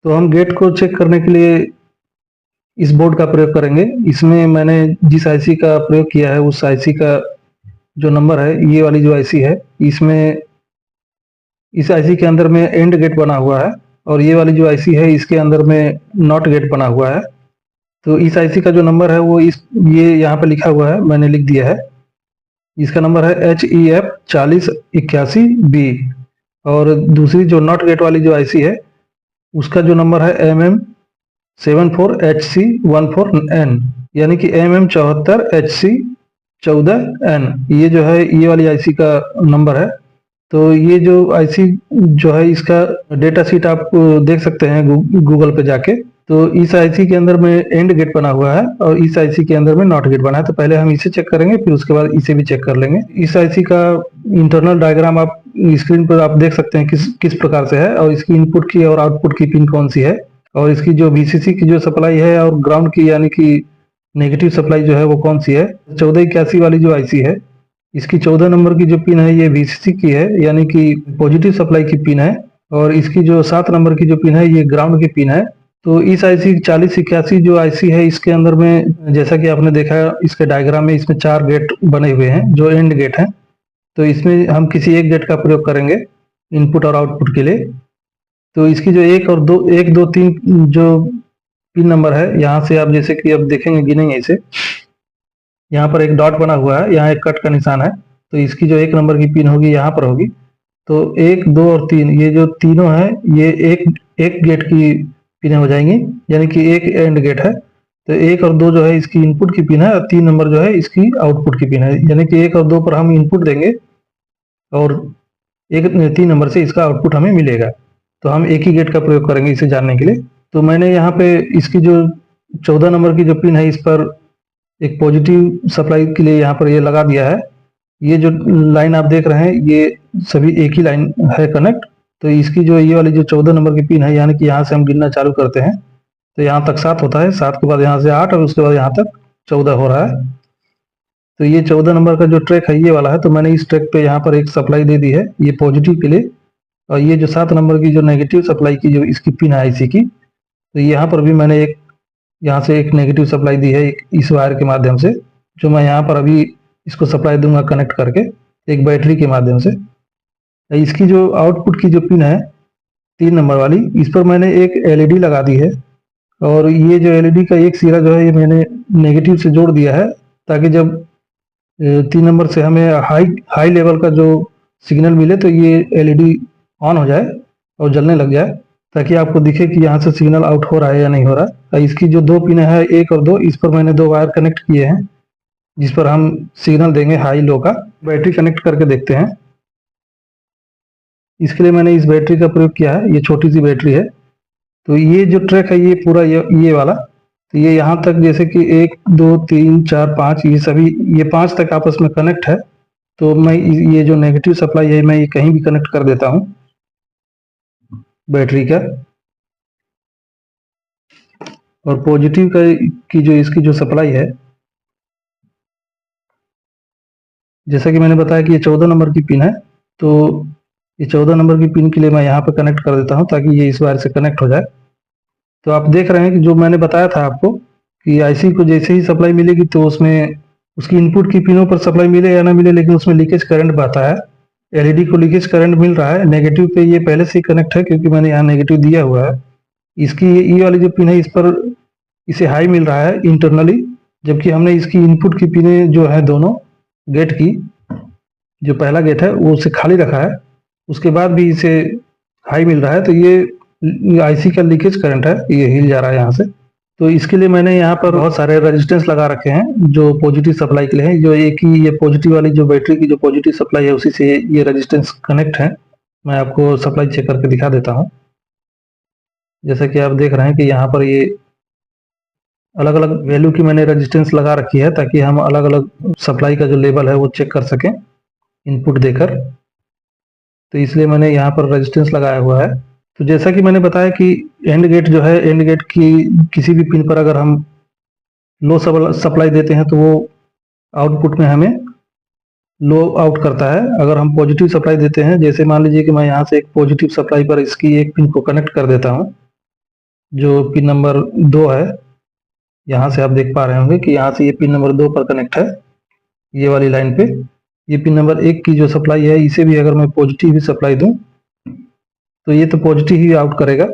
तो हम गेट को चेक करने के लिए इस बोर्ड का प्रयोग करेंगे। इसमें मैंने जिस आईसी का प्रयोग किया है उस आईसी का जो नंबर है, ये वाली जो आईसी है, इसमें इस आईसी के अंदर में एंड गेट बना हुआ है और ये वाली जो आईसी है इसके अंदर में नॉट गेट बना हुआ है। तो इस आईसी का जो नंबर है वो ये यहाँ पे लिखा हुआ है, मैंने लिख दिया है। इसका नंबर है HEF4081B। और दूसरी जो नॉट गेट वाली जो आईसी है उसका जो नंबर है MM74HC14N, यानी कि MM74HC14N। ये जो है ये वाली आईसी का नंबर है। तो ये जो आईसी जो है इसका डेटा शीट आप देख सकते हैं गूगल पे जाके। तो इस आईसी के अंदर में एंड गेट बना हुआ है और इस आईसी के अंदर में नॉट गेट बना है। तो पहले हम इसे चेक करेंगे, फिर उसके बाद इसे भी चेक कर लेंगे। इस आईसी का इंटरनल डायग्राम आप स्क्रीन पर आप देख सकते हैं किस प्रकार से है, और इसकी इनपुट की और आउटपुट की पिन कौन सी है, और इसकी जो VCC की जो सप्लाई है और ग्राउंड की यानी कि नेगेटिव सप्लाई जो है वो कौन सी है। 1481 वाली जो आईसी है इसकी 14 नंबर की जो पिन है ये VCC की है, यानी कि पॉजिटिव सप्लाई की पिन है, और इसकी जो 7 नंबर की जो पिन है ये ग्राउंड की पिन है। तो इस आईसी 4081 जो आईसी है इसके अंदर में जैसा कि आपने देखा इसके डायग्राम में, इसमें 4 गेट बने हुए हैं जो एंड गेट हैं। तो इसमें हम किसी एक गेट का प्रयोग करेंगे इनपुट और आउटपुट के लिए। तो इसकी जो 1 2 3 जो पिन नंबर है, यहाँ से आप जैसे कि अब देखेंगे, गिनेंगे इसे, यहाँ पर एक डॉट बना हुआ है, यहाँ एक कट का निशान है। तो इसकी जो 1 नंबर की पिन होगी यहाँ पर होगी। तो 1 2 और 3 ये जो तीनों है ये एक गेट की पिनें हो जाएंगी, यानी कि एक एंड गेट है। तो 1 और 2 जो है इसकी इनपुट की पिन है और 3 नंबर जो है इसकी आउटपुट की पिन है, यानी कि 1 और 2 पर हम इनपुट देंगे और 3 नंबर से इसका आउटपुट हमें मिलेगा। तो हम एक ही गेट का प्रयोग करेंगे इसे जानने के लिए। तो मैंने यहाँ पे इसकी जो 14 नंबर की जो पिन है इस पर एक पॉजिटिव सप्लाई के लिए यहाँ पर ये लगा दिया है। ये जो लाइन आप देख रहे हैं ये सभी एक ही लाइन है कनेक्ट। तो इसकी जो ये वाली जो 14 नंबर की पिन है, यानी कि यहाँ से हम गिनना चालू करते हैं तो यहाँ तक 7 होता है, 7 के बाद यहाँ से 8 और उसके बाद यहाँ तक 14 हो रहा है। तो ये 14 नंबर का जो ट्रैक है ये वाला है। तो मैंने इस ट्रैक पे यहाँ पर एक सप्लाई दे दी है ये पॉजिटिव के लिए, और ये जो 7 नंबर की जो नेगेटिव सप्लाई की जो इसकी पिन है आईसी की, तो यहाँ पर भी मैंने यहाँ से एक नेगेटिव सप्लाई दी है इस वायर के माध्यम से, जो मैं यहाँ पर अभी इसको सप्लाई दूंगा कनेक्ट करके एक बैटरी के माध्यम से। इसकी जो आउटपुट की जो पिन है 3 नंबर वाली, इस पर मैंने एक एलईडी लगा दी है, और ये जो एलईडी का एक सिरा जो है ये मैंने नेगेटिव से जोड़ दिया है, ताकि जब 3 नंबर से हमें हाई लेवल का जो सिग्नल मिले तो ये एलईडी ऑन हो जाए और जलने लग जाए, ताकि आपको दिखे कि यहाँ से सिग्नल आउट हो रहा है या नहीं हो रहा है। इसकी जो 2 पिन है 1 और 2, इस पर मैंने 2 वायर कनेक्ट किए हैं जिस पर हम सिग्नल देंगे हाई लो का। बैटरी कनेक्ट करके देखते हैं। इसके लिए मैंने इस बैटरी का प्रयोग किया है, ये छोटी सी बैटरी है। तो ये जो ट्रैक है ये पूरा ये वाला, तो ये यहाँ तक जैसे कि 1 2 3 4 5 ये सभी ये 5 तक आपस में कनेक्ट है। तो मैं ये जो नेगेटिव सप्लाई है मैं ये कहीं भी कनेक्ट कर देता हूँ बैटरी का, और पॉजिटिव का की जो इसकी जो सप्लाई है, जैसा कि मैंने बताया कि ये 14 नंबर की पिन है। तो ये 14 नंबर की पिन के लिए मैं यहाँ पे कनेक्ट कर देता हूँ ताकि ये इस वायर से कनेक्ट हो जाए। तो आप देख रहे हैं कि जो मैंने बताया था आपको कि आईसी को जैसे ही सप्लाई मिलेगी तो उसमें उसकी इनपुट की पिनों पर सप्लाई मिले या ना मिले, लेकिन उसमें लीकेज करंट बहता है। एलईडी को लीकेज करंट मिल रहा है। नेगेटिव पे ये पहले से ही कनेक्ट है क्योंकि मैंने यहाँ नेगेटिव दिया हुआ है। इसकी ये वाली जो पिन है इस पर इसे हाई मिल रहा है इंटरनली, जबकि हमने इसकी इनपुट की पिनें जो है दोनों गेट की, जो पहला गेट है वो उसे खाली रखा है, उसके बाद भी इसे हाई मिल रहा है। तो ये आईसी का लीकेज करंट है, ये हिल जा रहा है यहाँ से। तो इसके लिए मैंने यहाँ पर बहुत सारे रेजिस्टेंस लगा रखे हैं जो पॉजिटिव सप्लाई के लिए हैं। जो एक ही ये पॉजिटिव वाली जो बैटरी की जो पॉजिटिव सप्लाई है उसी से ये रेजिस्टेंस कनेक्ट है। मैं आपको सप्लाई चेक करके दिखा देता हूँ। जैसा कि आप देख रहे हैं कि यहाँ पर ये अलग अलग वैल्यू की मैंने रेजिस्टेंस लगा रखी है ताकि हम अलग अलग सप्लाई का जो लेवल है वो चेक कर सकें इनपुट देकर। तो इसलिए मैंने यहाँ पर रेजिस्टेंस लगाया हुआ है। तो जैसा कि मैंने बताया कि एंड गेट जो है, एंड गेट की किसी भी पिन पर अगर हम लो सप्लाई देते हैं तो वो आउटपुट में हमें लो आउट करता है। अगर हम पॉजिटिव सप्लाई देते हैं, जैसे मान लीजिए कि मैं यहाँ से एक पॉजिटिव सप्लाई पर इसकी एक पिन को कनेक्ट कर देता हूँ, जो पिन नंबर 2 है, यहाँ से आप देख पा रहे होंगे कि यहाँ से ये पिन नंबर 2 पर कनेक्ट है, ये वाली लाइन पे। ये पिन नंबर 1 की जो सप्लाई है, इसे भी अगर मैं पॉजिटिव ही सप्लाई दूं तो ये तो पॉजिटिव ही आउट करेगा,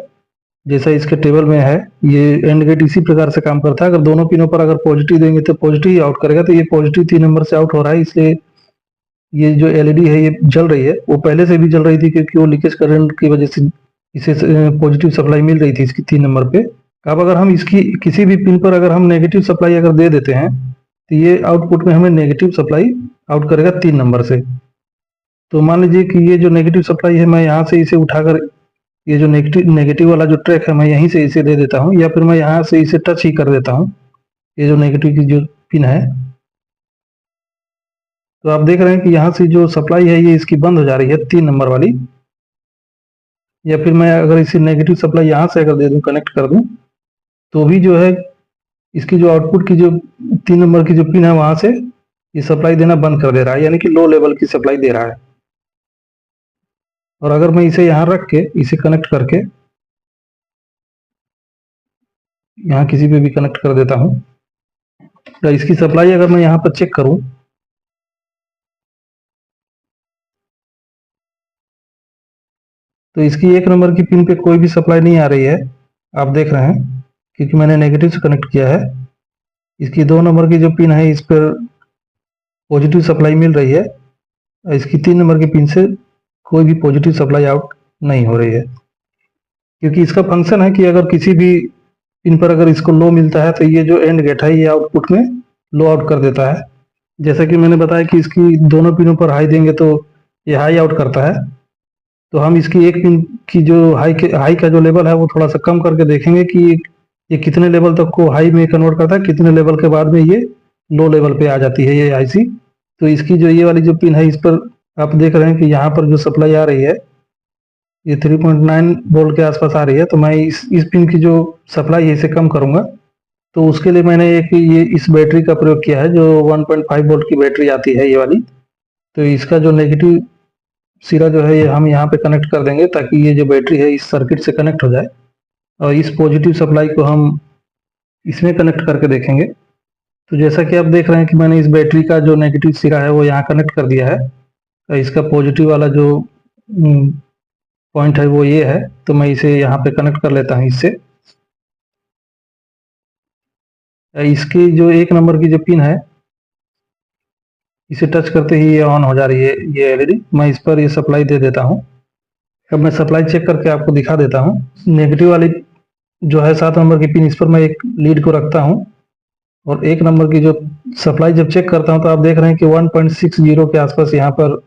जैसा इसके टेबल में है। ये एंड गेट इसी प्रकार से काम करता है, अगर दोनों पिनों पर अगर पॉजिटिव देंगे तो पॉजिटिव ही आउट करेगा। तो ये पॉजिटिव 3 नंबर से आउट हो रहा है, इसलिए ये जो एलईडी है ये जल रही है। वो पहले से भी जल रही थी क्योंकि वो लीकेज करंट की वजह से इसे पॉजिटिव सप्लाई मिल रही थी इसकी 3 नंबर पे। अब अगर हम इसकी किसी भी पिन पर अगर हम नेगेटिव सप्लाई अगर दे देते हैं तो ये आउटपुट में हमें नेगेटिव सप्लाई आउट करेगा 3 नंबर से। तो मान लीजिए कि ये जो नेगेटिव सप्लाई है, मैं यहाँ से इसे उठाकर ये जो नेगेटिव वाला जो ट्रैक है मैं यहीं से इसे दे देता हूँ, या फिर मैं यहाँ से इसे टच ही कर देता हूँ, ये जो नेगेटिव की जो पिन है। तो आप देख रहे हैं कि यहाँ से जो सप्लाई है ये इसकी बंद हो जा रही है 3 नंबर वाली। या फिर मैं अगर इसे नेगेटिव सप्लाई यहाँ से अगर दे दूँ, कनेक्ट कर दूँ, तो भी जो है इसकी जो आउटपुट की जो 3 नंबर की जो पिन है वहां से ये सप्लाई देना बंद कर दे रहा है, यानी कि लो लेवल की सप्लाई दे रहा है। और अगर मैं इसे यहाँ रख के इसे कनेक्ट करके यहाँ किसी पे भी कनेक्ट कर देता हूँ, तो इसकी सप्लाई अगर मैं यहाँ पर चेक करूँ तो इसकी 1 नंबर की पिन पे कोई भी सप्लाई नहीं आ रही है, आप देख रहे हैं, क्योंकि मैंने नेगेटिव से कनेक्ट किया है। इसकी 2 नंबर की जो पिन है इस पर पॉजिटिव सप्लाई मिल रही है, और इसकी 3 नंबर की पिन से कोई भी पॉजिटिव सप्लाई आउट नहीं हो रही है, क्योंकि इसका फंक्शन है कि अगर किसी भी पिन पर अगर इसको लो मिलता है तो ये जो एंड गेट है ये आउटपुट में लो आउट कर देता है। जैसा कि मैंने बताया कि इसकी दोनों पिनों पर हाई देंगे तो ये हाई आउट करता है। तो हम इसकी एक पिन की जो हाई का जो लेवल है वो थोड़ा सा कम करके देखेंगे कि ये कितने लेवल तक को हाई में कन्वर्ट करता है, कितने लेवल के बाद में ये लो लेवल पे आ जाती है ये आईसी। तो इसकी जो ये वाली जो पिन है इस पर आप देख रहे हैं कि यहाँ पर जो सप्लाई आ रही है ये 3.9 वोल्ट के आसपास आ रही है। तो मैं इस पिन की जो सप्लाई है इसे कम करूंगा, तो उसके लिए मैंने ये इस बैटरी का प्रयोग किया है जो 1.5 वोल्ट की बैटरी आती है ये वाली। तो इसका जो नेगेटिव सिरा जो है ये हम यहाँ पे कनेक्ट कर देंगे ताकि ये जो बैटरी है इस सर्किट से कनेक्ट हो जाए, और इस पॉजिटिव सप्लाई को हम इसमें कनेक्ट करके देखेंगे। तो जैसा कि आप देख रहे हैं कि मैंने इस बैटरी का जो नेगेटिव सिरा है वो यहाँ कनेक्ट कर दिया है, तो इसका पॉजिटिव वाला जो पॉइंट है वो ये है। तो मैं इसे यहाँ पे कनेक्ट कर लेता हूँ इससे। इसकी जो 1 नंबर की जो पिन है इसे टच करते ही ये ऑन हो जा रही है ये एलईडी। मैं इस पर ये सप्लाई दे देता हूँ। अब मैं सप्लाई चेक करके आपको दिखा देता हूँ। नेगेटिव वाली जो है 7 नंबर की पिन, इस पर मैं एक लीड को रखता हूँ और 1 नंबर की जो सप्लाई जब चेक करता हूँ तो आप देख रहे हैं कि 1.60 के आसपास यहाँ पर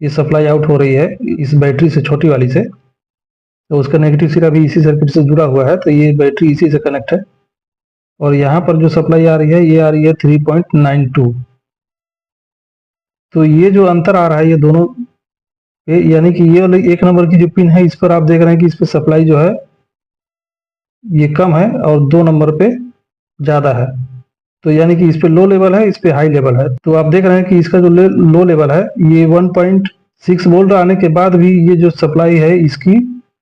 ये सप्लाई आउट हो रही है इस बैटरी से, छोटी वाली से। तो उसका नेगेटिव सिरा भी इसी सर्किट से जुड़ा हुआ है, तो ये बैटरी इसी से कनेक्ट है। और यहाँ पर जो सप्लाई आ रही है ये आ रही है 3.92। तो ये जो अंतर आ रहा है ये दोनों पे, यानी कि ये वाली 1 नंबर की जो पिन है इस पर आप देख रहे हैं कि इस पर सप्लाई जो है ये कम है और 2 नंबर पे ज़्यादा है। तो यानी कि इस पे लो लेवल है, इस पे हाई लेवल है। तो आप देख रहे हैं कि इसका जो लो लेवल है ये 1.6 वोल्ट आने के बाद भी ये जो सप्लाई है इसकी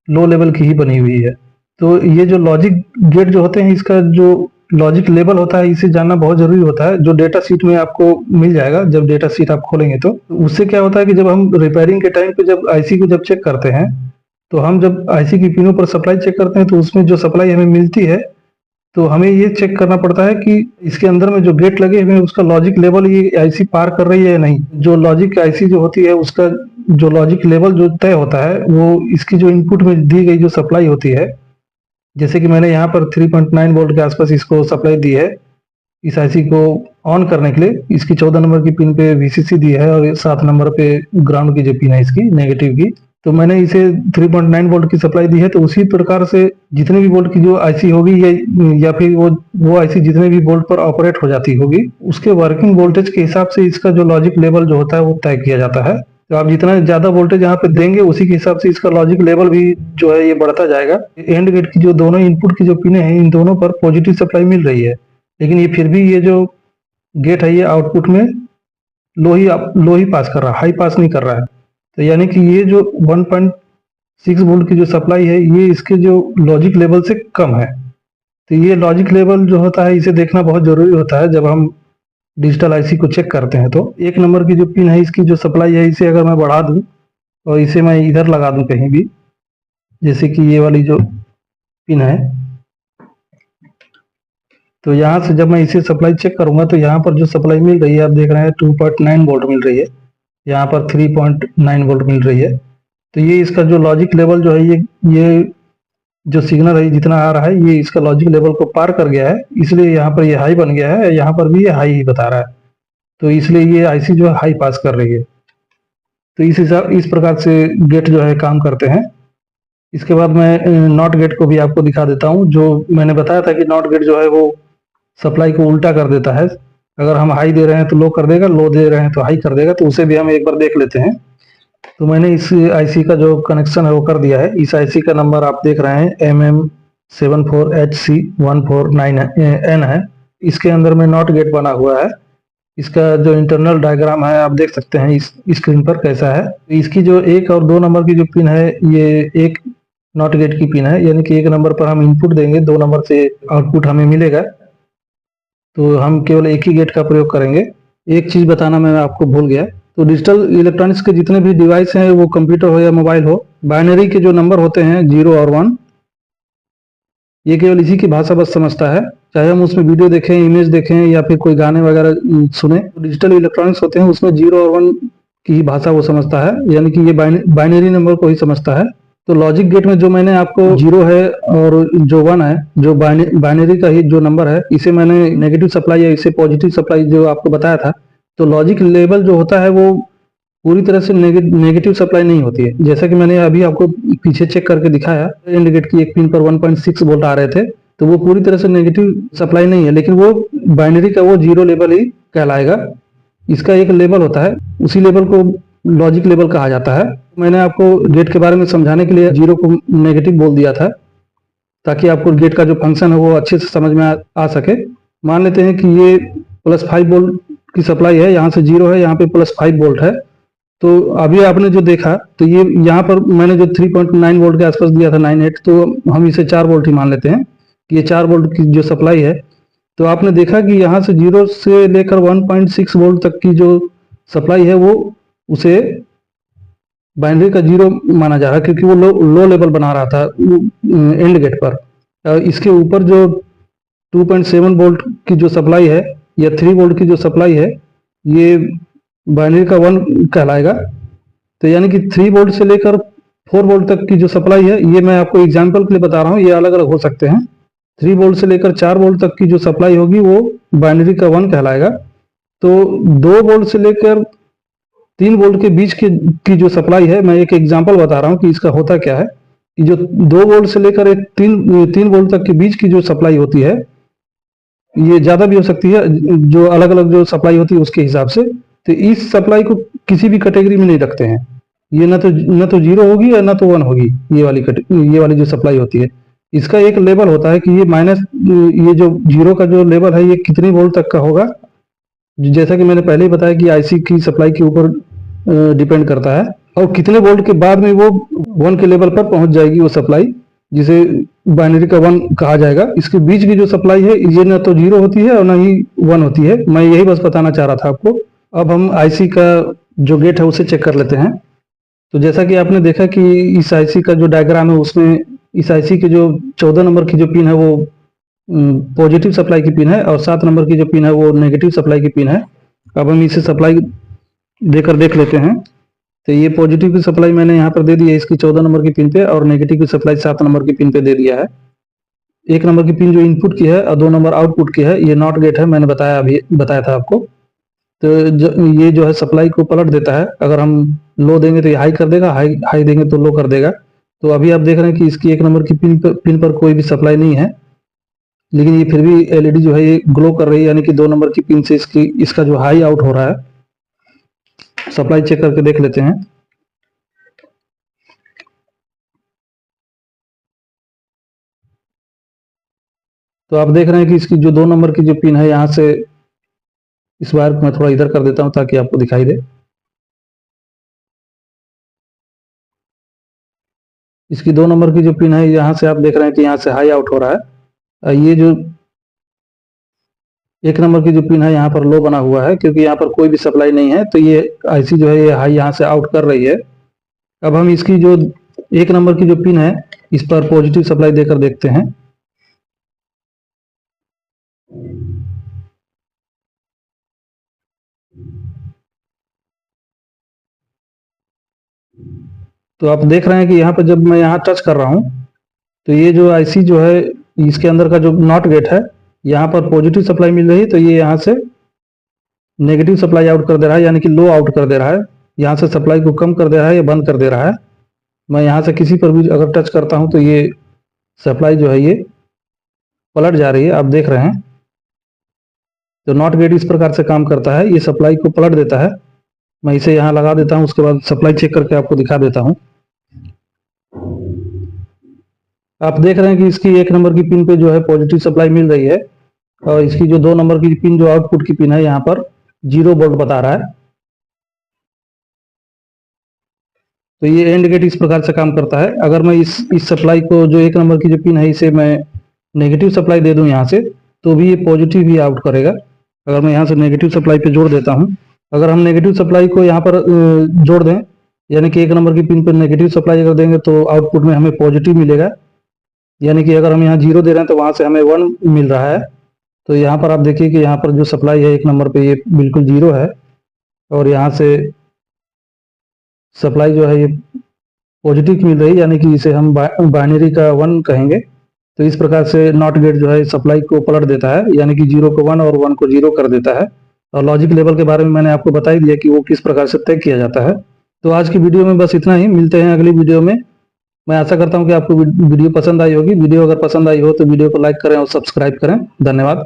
लो लेवल की ही बनी हुई है। तो ये जो लॉजिक गेट जो होते हैं इसका जो लॉजिक लेवल होता है इसे जानना बहुत जरूरी होता है, जो डेटा शीट में आपको मिल जाएगा। जब डेटा शीट आप खोलेंगे तो उससे क्या होता है कि जब हम रिपेयरिंग के टाइम पे जब आईसी को जब चेक करते हैं तो हम जब आईसी की पिनों पर सप्लाई चेक करते हैं तो उसमें जो सप्लाई हमें मिलती है तो हमें ये चेक करना पड़ता है कि इसके अंदर में जो गेट लगे हुए हैं उसका लॉजिक लेवल ये आईसी पार कर रही है या नहीं। जो लॉजिक आईसी जो होती है उसका जो लॉजिक लेवल जो तय होता है वो इसकी जो इनपुट में दी गई जो सप्लाई होती है, जैसे कि मैंने यहाँ पर 3.9 वोल्ट के आसपास इसको सप्लाई दी है इस आईसी को ऑन करने के लिए। इसकी 14 नंबर की पिन पे वीसीसी दी है और 7 नंबर पे ग्राउंड की जो पिन है इसकी नेगेटिव की। तो मैंने इसे 3.9 वोल्ट की सप्लाई दी है, तो उसी प्रकार से जितने भी वोल्ट की जो आईसी होगी या फिर वो आईसी जितने भी वोल्ट पर ऑपरेट हो जाती होगी उसके वर्किंग वोल्टेज के हिसाब से इसका जो लॉजिक लेवल जो होता है वो तय किया जाता है। तो आप जितना ज्यादा वोल्टेज यहाँ पे देंगे उसी के हिसाब से इसका लॉजिक लेवल भी जो है ये बढ़ता जाएगा। एंड गेट की जो दोनों इनपुट की जो पिने हैं इन दोनों पर पॉजिटिव सप्लाई मिल रही है, लेकिन ये फिर भी ये जो गेट है ये आउटपुट में लो ही पास कर रहा है, हाई पास नहीं कर रहा है। तो यानी कि ये जो 6 वोल्ट की जो सप्लाई है ये इसके जो लॉजिक लेवल से कम है। तो ये लॉजिक लेवल जो होता है इसे देखना बहुत ज़रूरी होता है जब हम डिजिटल आईसी को चेक करते हैं। तो 1 नंबर की जो पिन है इसकी जो सप्लाई है इसे अगर मैं बढ़ा दूं और इसे मैं इधर लगा दूं कहीं भी, जैसे कि ये वाली जो पिन है, तो यहाँ से जब मैं इसे सप्लाई चेक करूंगा तो यहाँ पर जो सप्लाई मिल रही है आप देख रहे हैं 2.9 वोल्ट मिल रही है, यहाँ पर 3.9 वोल्ट मिल रही है। तो ये इसका जो लॉजिक लेवल जो है ये जो सिग्नल है जितना आ रहा है ये इसका लॉजिक लेवल को पार कर गया है, इसलिए यहाँ पर ये हाई बन गया है, यहाँ पर भी ये हाई ही बता रहा है। तो इसलिए ये आईसी जो है हाई पास कर रही है। तो इस प्रकार से गेट जो है काम करते हैं। इसके बाद मैं नॉट गेट को भी आपको दिखा देता हूँ। जो मैंने बताया था कि नॉट गेट जो है वो सप्लाई को उल्टा कर देता है। अगर हम हाई दे रहे हैं तो लो कर देगा, लो दे रहे हैं तो हाई कर देगा। तो उसे भी हम एक बार देख लेते हैं। तो मैंने इस आईसी का जो कनेक्शन है वो कर दिया है। इस आईसी का नंबर आप देख रहे हैं MM74HC149N है। इसके अंदर में नॉट गेट बना हुआ है। इसका जो इंटरनल डायग्राम है आप देख सकते हैं इस स्क्रीन पर कैसा है। इसकी जो 1 और 2 नंबर की जो पिन है ये एक नॉट गेट की पिन है, यानी कि 1 नंबर पर हम इनपुट देंगे, 2 नंबर से आउटपुट हमें मिलेगा। तो हम केवल एक ही गेट का प्रयोग करेंगे। एक चीज बताना मैं आपको भूल गया। तो डिजिटल इलेक्ट्रॉनिक्स के जितने भी डिवाइस हैं वो कंप्यूटर हो या मोबाइल हो, बाइनरी के जो नंबर होते हैं 0 और 1, ये केवल इसी की भाषा बस समझता है। चाहे हम उसमें वीडियो देखें, इमेज देखें या फिर कोई गाने वगैरह सुने, तो डिजिटल इलेक्ट्रॉनिक्स होते हैं उसमें 0 और 1 की ही भाषा वो समझता है, यानी कि ये बाइनरी नंबर को ही समझता है। तो लॉजिक गेट में जो मैंने आपको 0 है और जो 1 है, जो बाइनरी का ही जो नंबर है, इसे मैंने नेगेटिव सप्लाई या इसे पॉजिटिव सप्लाई जो आपको बताया था। तो लॉजिक लेवल जो होता है वो पूरी तरह से नेगेटिव सप्लाई नहीं होती है। जैसा कि मैंने अभी आपको पीछे चेक करके दिखाया, एंड गेट की एक पिन पर 1.6 वोल्ट आ रहे थे, तो वो पूरी तरह से नेगेटिव सप्लाई नहीं है, लेकिन वो बाइनरी का वो 0 लेवल ही कहलाएगा। इसका एक लेवल होता है, उसी लेवल को लॉजिक लेवल कहा जाता है। मैंने आपको गेट के बारे में समझाने के लिए 0 को नेगेटिव बोल दिया था, ताकि आपको गेट का जो फंक्शन है वो अच्छे से समझ में आ सके। मान लेते हैं कि ये +5 वोल्ट की सप्लाई है, यहाँ से 0 है, यहाँ पे +5 वोल्ट है। तो अभी आपने जो देखा, तो ये यहाँ पर मैंने जो 3.9 वोल्ट के आसपास दिया था 98, तो हम इसे 4 वोल्ट ही मान लेते हैं कि ये 4 वोल्ट की जो सप्लाई है। तो आपने देखा कि यहाँ से 0 से लेकर 1.6 वोल्ट तक की जो सप्लाई है वो उसे बाइनरी का 0 माना जा रहा है, क्योंकि वो लो लेवल बना रहा था एंड गेट पर। इसके ऊपर जो 2.7 वोल्ट की जो सप्लाई है या 3 वोल्ट की जो सप्लाई है, ये बाइनरी का 1 कहलाएगा। तो यानी कि 3 वोल्ट से लेकर 4 वोल्ट तक की जो सप्लाई है, ये मैं आपको एग्जाम्पल के लिए बता रहा हूँ, ये अलग अलग हो सकते हैं। 3 वोल्ट से लेकर 4 वोल्ट तक की जो सप्लाई होगी वो बाइनरी का 1 कहलाएगा। तो 2 वोल्ट से लेकर 3 वोल्ट के बीच की जो सप्लाई है, मैं एक एग्जाम्पल बता रहा हूँ कि इसका होता क्या है। कि जो 2 वोल्ट से लेकर एक 3 वोल्ट तक के बीच की जो सप्लाई होती है, ये ज़्यादा भी हो सकती है, जो अलग अलग जो सप्लाई होती है उसके हिसाब से। तो इस सप्लाई को किसी भी कैटेगरी में नहीं रखते हैं। ये ना तो 0 होगी और ना तो 1 होगी। ये वाली जो सप्लाई होती है, इसका एक लेवल होता है कि ये माइनस, ये जो 0 का जो लेवल है ये कितनी वोल्ट तक का होगा। जैसा कि मैंने पहले ही बताया कि आईसी की सप्लाई के ऊपर डिपेंड करता है, और कितने वोल्ट के बाद में वो 1 के लेवल पर पहुंच जाएगी वो सप्लाई, जिसे बाइनरी का 1 कहा जाएगा। इसके बीच की जो सप्लाई है ये ना तो 0 होती है और ना ही 1 होती है। मैं यही बस बताना चाह रहा था आपको। अब हम आईसी का जो गेट है उसे चेक कर लेते हैं। तो जैसा कि आपने देखा कि इस आईसी का जो डायग्राम है उसमें इस आईसी के जो 14 नंबर की जो पिन है वो पॉजिटिव सप्लाई की पिन है, और 7 नंबर की जो पिन है वो नेगेटिव सप्लाई की पिन है। अब हम इसे सप्लाई देकर देख लेते हैं। तो ये पॉजिटिव की सप्लाई मैंने यहाँ पर दे दी है इसकी 14 नंबर की पिन पे, और नेगेटिव की सप्लाई 7 नंबर की पिन पे दे दिया है। 1 नंबर की पिन जो इनपुट की है और 2 नंबर आउटपुट की है, ये नॉट गेट है, मैंने बताया था आपको। तो ये जो है सप्लाई को पलट देता है। अगर हम लो देंगे तो ये हाई कर देगा, हाई देंगे तो लो कर देगा। तो अभी आप देख रहे हैं कि इसकी 1 नंबर की पिन पर कोई भी सप्लाई नहीं है, लेकिन ये फिर भी एलईडी जो है ये ग्लो कर रही है, यानी कि 2 नंबर की पिन से इसका जो हाई आउट हो रहा है। सप्लाई चेक करके देख लेते हैं। तो आप देख रहे हैं कि इसकी जो 2 नंबर की जो पिन है, यहाँ से इस बार मैं थोड़ा इधर कर देता हूँ ताकि आपको दिखाई दे। इसकी 2 नंबर की जो पिन है यहाँ से आप देख रहे हैं कि यहाँ से हाई आउट हो रहा है। ये जो 1 नंबर की जो पिन है यहाँ पर लो बना हुआ है, क्योंकि यहाँ पर कोई भी सप्लाई नहीं है, तो ये आईसी जो है ये हाई यहाँ से आउट कर रही है। अब हम इसकी जो 1 नंबर की जो पिन है इस पर पॉजिटिव सप्लाई देकर देखते हैं। तो आप देख रहे हैं कि यहाँ पर जब मैं यहाँ टच कर रहा हूँ तो ये जो आईसी जो है इसके अंदर का जो नॉट गेट है यहाँ पर पॉजिटिव सप्लाई मिल रही है, तो ये यहाँ से नेगेटिव सप्लाई आउट कर दे रहा है, यानी कि लो आउट कर दे रहा है। यहाँ से सप्लाई को कम कर दे रहा है या बंद कर दे रहा है। मैं यहाँ से किसी पर भी अगर टच करता हूँ तो ये सप्लाई जो है ये पलट जा रही है, आप देख रहे हैं। तो नॉट गेट इस प्रकार से काम करता है, ये सप्लाई को पलट देता है। मैं इसे यहाँ लगा देता हूँ, उसके बाद सप्लाई चेक करके आपको दिखा देता हूँ। आप देख रहे हैं कि इसकी 1 नंबर की पिन पे जो है पॉजिटिव सप्लाई मिल रही है, और इसकी जो 2 नंबर की पिन जो आउटपुट की पिन है यहाँ पर 0 वोल्ट बता रहा है। तो ये एंड गेट इस प्रकार से काम करता है। अगर मैं इस सप्लाई को जो 1 नंबर की जो पिन है इसे मैं नेगेटिव सप्लाई दे दूं यहाँ से, तो भी ये पॉजिटिव ही आउट करेगा। अगर मैं यहाँ से नेगेटिव सप्लाई पे जोड़ देता हूँ, अगर हम नेगेटिव सप्लाई को यहाँ पर जोड़ दें, यानी कि 1 नंबर की पिन पर नेगेटिव सप्लाई अगर देंगे तो आउटपुट में हमें पॉजिटिव मिलेगा। यानी कि अगर हम यहाँ 0 दे रहे हैं तो वहां से हमें 1 मिल रहा है। तो यहाँ पर आप देखिए कि यहाँ पर जो सप्लाई है 1 नंबर पे ये बिल्कुल 0 है, और यहाँ से सप्लाई जो है ये पॉजिटिव मिल रही है, यानी कि इसे हम बाइनरी का 1 कहेंगे। तो इस प्रकार से नॉट गेट जो है सप्लाई को पलट देता है, यानी कि 0 को 1 और 1 को 0 कर देता है। और लॉजिक लेवल के बारे में मैंने आपको बता ही दिया कि वो किस प्रकार से तय किया जाता है। तो आज की वीडियो में बस इतना ही, मिलते हैं अगली वीडियो में। मैं आशा करता हूं कि आपको वीडियो पसंद आई होगी। वीडियो अगर पसंद आई हो तो वीडियो को लाइक करें और सब्सक्राइब करें। धन्यवाद।